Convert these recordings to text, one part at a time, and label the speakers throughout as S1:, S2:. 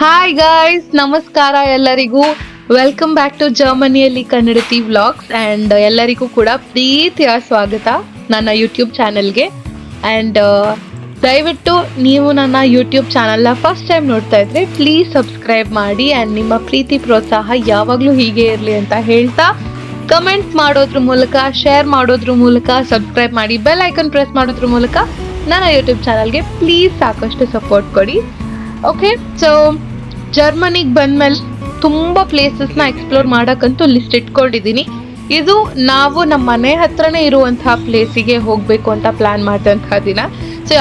S1: Hi guys, ನಮಸ್ಕಾರ ಎಲ್ಲರಿಗೂ. Welcome back to ಜರ್ಮನಿಯಲ್ಲಿ ಕನ್ನಡತಿ ವ್ಲಾಗ್ಸ್ ಆ್ಯಂಡ್ ಎಲ್ಲರಿಗೂ ಕೂಡ ಪ್ರೀತಿಯ ಸ್ವಾಗತ ನನ್ನ ಯೂಟ್ಯೂಬ್ ಚಾನಲ್ಗೆ. ಆ್ಯಂಡ್ ದಯವಿಟ್ಟು ನೀವು ನನ್ನ ಯೂಟ್ಯೂಬ್ ಚಾನಲ್ನ ಫಸ್ಟ್ ಟೈಮ್ ನೋಡ್ತಾ ಇದ್ರೆ ಪ್ಲೀಸ್ ಸಬ್ಸ್ಕ್ರೈಬ್ ಮಾಡಿ ಆ್ಯಂಡ್ ನಿಮ್ಮ ಪ್ರೀತಿ ಪ್ರೋತ್ಸಾಹ ಯಾವಾಗಲೂ ಹೀಗೆ ಇರಲಿ ಅಂತ ಹೇಳ್ತಾ ಕಮೆಂಟ್ ಮಾಡೋದ್ರ ಮೂಲಕ, ಶೇರ್ ಮಾಡೋದ್ರ ಮೂಲಕ, ಸಬ್ಸ್ಕ್ರೈಬ್ ಮಾಡಿ, ಬೆಲ್ ಐಕನ್ ಪ್ರೆಸ್ ಮಾಡೋದ್ರ ಮೂಲಕ ನನ್ನ ಯೂಟ್ಯೂಬ್ ಚಾನಲ್ಗೆ ಪ್ಲೀಸ್ ಸಾಕಷ್ಟು ಸಪೋರ್ಟ್ ಕೊಡಿ. ಓಕೆ, ಸೊ ಜರ್ಮನಿಗೆ ಬಂದಮೇಲೆ ತುಂಬ ಪ್ಲೇಸಸ್ನ ಎಕ್ಸ್ಪ್ಲೋರ್ ಮಾಡೋಕ್ಕಂತೂ ಲಿಸ್ಟ್ ಇಟ್ಕೊಂಡಿದ್ದೀನಿ. ಇದು ನಾವು ನಮ್ಮ ಮನೆ ಹತ್ರನೇ ಇರುವಂತಹ ಪ್ಲೇಸಿಗೆ ಹೋಗಬೇಕು ಅಂತ ಪ್ಲ್ಯಾನ್ ಮಾಡಿದಂತಹ ದಿನ. ಸೊ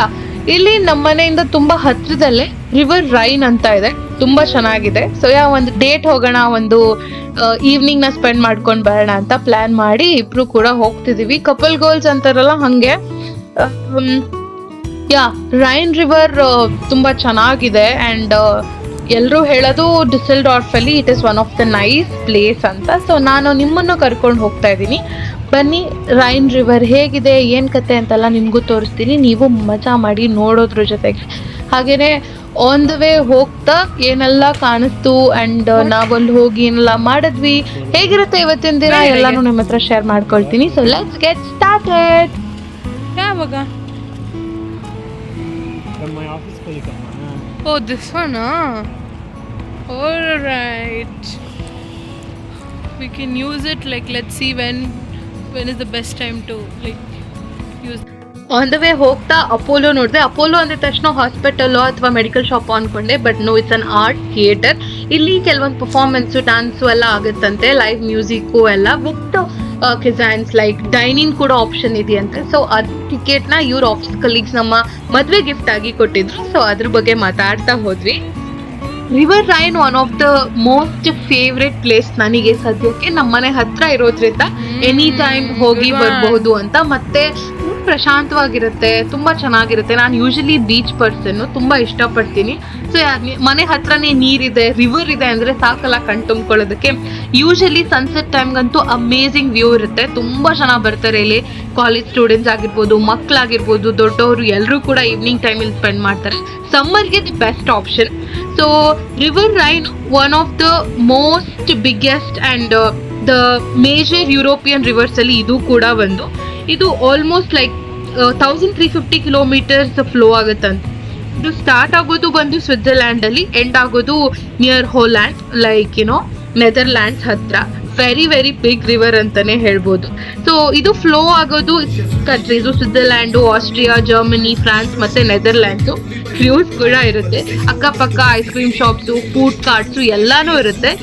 S1: ಇಲ್ಲಿ ನಮ್ಮ ಮನೆಯಿಂದ ತುಂಬ ಹತ್ರದಲ್ಲೇ ರಿವರ್ ರೈನ್ ಅಂತ ಇದೆ, ತುಂಬ ಚೆನ್ನಾಗಿದೆ. ಸೊ ಒಂದು ಡೇಟ್ ಹೋಗೋಣ, ಒಂದು ಈವ್ನಿಂಗ್ನ ಸ್ಪೆಂಡ್ ಮಾಡ್ಕೊಂಡು ಬರೋಣ ಅಂತ ಪ್ಲ್ಯಾನ್ ಮಾಡಿ ಇಬ್ಬರು ಕೂಡ ಹೋಗ್ತಿದ್ದೀವಿ. ಕಪಲ್ ಗೋಲ್ಸ್ ಅಂತಾರಲ್ಲ ಹಾಗೆ. ರೈನ್ ರಿವರ್ ತುಂಬ ಚೆನ್ನಾಗಿದೆ ಆ್ಯಂಡ್ ಎಲ್ಲರೂ ಹೇಳೋದು ಡಿಸೆಲ್ಡಾರ್ಫಲ್ಲಿ it is one of the nice place ಅಂತ. ಸೊ ನಾನು ನಿಮ್ಮನ್ನು ಕರ್ಕೊಂಡು ಹೋಗ್ತಾ ಇದ್ದೀನಿ. ಬನ್ನಿ, ರೈನ್ ರಿವರ್ ಹೇಗಿದೆ, ಏನು ಕತೆ ಅಂತೆಲ್ಲ ನಿಮಗೂ ತೋರಿಸ್ತೀನಿ. ನೀವು ಮಜಾ ಮಾಡಿ ನೋಡೋದ್ರ ಜೊತೆಗೆ. ಹಾಗೆಯೇ ಆನ್ ದ ವೇ ಹೋಗ್ತಾ ಏನೆಲ್ಲ ಕಾಣಿಸ್ತು ಆ್ಯಂಡ್ ನಾವಲ್ಲಿ ಹೋಗಿ ಏನೆಲ್ಲ ಮಾಡಿದ್ವಿ, ಹೇಗಿರುತ್ತೆ ಇವತ್ತಿನ ದಿನ ಎಲ್ಲನೂ ನಿಮ್ಮ ಹತ್ರ ಶೇರ್ ಮಾಡ್ಕೊಳ್ತೀನಿ. So let's get started.
S2: ಯಾವಾಗ? Oh, this one, all right. We can use it. Like, let's see when is the best time to use.
S1: On the way ಹೋಗ್ತಾ ಅಪೋಲೋ ನೋಡಿದೆ. ಅಪೋಲೋ ಅಂದ ತಕ್ಷಣ ಹಾಸ್ಪಿಟಲ್ ಅಥವಾ ಮೆಡಿಕಲ್ ಶಾಪ್ ಅಂದ್ಕೊಂಡೆ, but no, it's an art theatre. ಇಲ್ಲಿ ಕೆಲವೊಂದು performance, dance ಎಲ್ಲ ಆಗುತ್ತಂತೆ, ಲೈವ್ ಮ್ಯೂಸಿಕ್ಕು ಎಲ್ಲ ವಿತ್ ಕಿಸೈನ್ಸ್ ಲೈಕ್ ಡೈನಿಂಗ್ ಕೂಡ ಆಪ್ಷನ್ ಇದೆಯಂತೆ. ಸೊ ಅದು ಟಿಕೆಟ್ನ ಇವ್ರ ಆಫೀಸ್ ಕಲೀಗ್ಸ್ ನಮ್ಮ ಮದುವೆ ಗಿಫ್ಟ್ ಆಗಿ ಕೊಟ್ಟಿದ್ರು. ಸೊ ಅದ್ರ ಬಗ್ಗೆ ಮಾತಾಡ್ತಾ ಹೋದ್ವಿ. River Rhine one of the most favourite place ನನಗೆ ಸದ್ಯಕ್ಕೆ. ನಮ್ಮನೆ ಹತ್ರ ಇರೋದ್ರಿಂದ ಎನಿ ಟೈಮ್ ಹೋಗಿ ಬರಬಹುದು ಅಂತ. ಮತ್ತೆ ಪ್ರಶಾಂತವಾಗಿರುತ್ತೆ, ತುಂಬ ಚೆನ್ನಾಗಿರುತ್ತೆ. ನಾನು ಯೂಶಲಿ ಬೀಚ್ ಪರ್ಸನ್ನು, ತುಂಬ ಇಷ್ಟಪಡ್ತೀನಿ. ಸೊ ಮನೆ ಹತ್ರನೇ ನೀರಿದೆ, ರಿವರ್ ಇದೆ ಅಂದರೆ ಸಾಕಲ್ಲ ಕಣ್ ತುಂಬ್ಕೊಳ್ಳೋದಕ್ಕೆ. ಯೂಶಲಿ ಸನ್ಸೆಟ್ ಟೈಮ್ಗಂತೂ ಅಮೇಝಿಂಗ್ ವ್ಯೂ ಇರುತ್ತೆ. ತುಂಬ ಜನ ಬರ್ತಾರೆ ಇಲ್ಲಿ, ಕಾಲೇಜ್ ಸ್ಟೂಡೆಂಟ್ಸ್ ಆಗಿರ್ಬೋದು, ಮಕ್ಕಳಾಗಿರ್ಬೋದು, ದೊಡ್ಡವರು ಎಲ್ಲರೂ ಕೂಡ ಈವ್ನಿಂಗ್ ಟೈಮಲ್ಲಿ ಸ್ಪೆಂಡ್ ಮಾಡ್ತಾರೆ. ಸಮ್ಮರ್ಗೆ the best option. So river Rhine one of the most biggest and the major European ರಿವರ್ಸಲ್ಲಿ ಇದು ಕೂಡ ಒಂದು. ಇದು ಆಲ್ಮೋಸ್ಟ್ ಲೈಕ್ 1350 ಕಿಲೋಮೀಟರ್ಸ್ ಫ್ಲೋ ಆಗುತ್ತಂತೆ. ಇದು ಸ್ಟಾರ್ಟ್ ಆಗೋದು ಬಂದು ಸ್ವಿಟ್ಜರ್ಲ್ಯಾಂಡಲ್ಲಿ, ಎಂಡ್ ಆಗೋದು ನಿಯರ್ ಹೋಲ್ಯಾಂಡ್, ಲೈಕ್ ನೆದರ್ಲ್ಯಾಂಡ್ಸ್ ಹತ್ರ. ವೆರಿ ವೆರಿ ಬಿಗ್ ರಿವರ್ ಅಂತಾನೆ ಹೇಳ್ಬೋದು. ಸೊ ಇದು ಫ್ಲೋ ಆಗೋದು countries Switzerland, Austria, Germany, France ಮತ್ತು ನೆದರ್ಲ್ಯಾಂಡ್ಸು. ಕ್ರೂಸ್ ಕೂಡ ಇರುತ್ತೆ. ಅಕ್ಕಪಕ್ಕ ice cream shops, food carts ಎಲ್ಲನೂ ಇರುತ್ತೆ.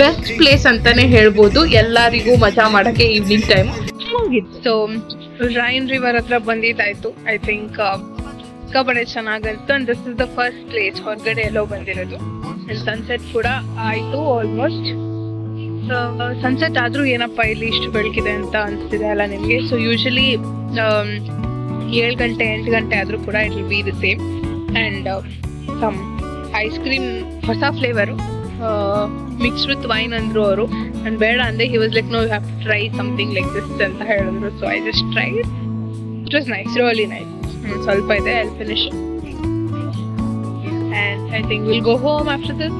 S1: ಬೆಸ್ಟ್ ಪ್ಲೇಸ್ ಅಂತಾನೆ ಹೇಳ್ಬೋದು ಎಲ್ಲರಿಗೂ ಮಜಾ ಮಾಡೋಕ್ಕೆ evening time. So rain river ಹತ್ರ ಬಂದಿದ್ದಾಯ್ತು. ಐ ಥಿಂಕ್ ಸಿಕ್ಕಾಪಟ್ಟೆ ಚೆನ್ನಾಗಿತ್ತು. And this is the first place ಹೊರಗಡೆ ಎಲ್ಲೋ ಬಂದಿರೋದು. ಅಂಡ್ ಸನ್ಸೆಟ್ ಕೂಡ ಆಯಿತು ಆಲ್ಮೋಸ್ಟ್. ಸನ್ಸೆಟ್ ಆದರೂ ಏನಪ್ಪ ಇಲ್ಲಿ ಇಷ್ಟು ಬೆಳಕಿದೆ ಅಂತ ಅನಿಸ್ತಿದೆ ಅಲ್ಲ ನಿಮಗೆ. ಸೊ ಯೂಶಲಿ 7 ಗಂಟೆ 8 ಗಂಟೆ ಆದರೂ ಕೂಡ it will be the same. And some ice cream ಹೊಸ ಫ್ಲೇವರು ಮಿಕ್ಸ್ ವಿತ್ ವೈನ್ ಅಂದರು ಅವರು. ನಾನು ಬೇಡ ಅಂದೆ. He was like, no, you have to try something like this ಅಂತ ಹೇಳಿದ್ರು. So I just try it. It was nice, really nice. ಸ್ವಲ್ಪ ಇದೆ, I will finish and I think will go home after this.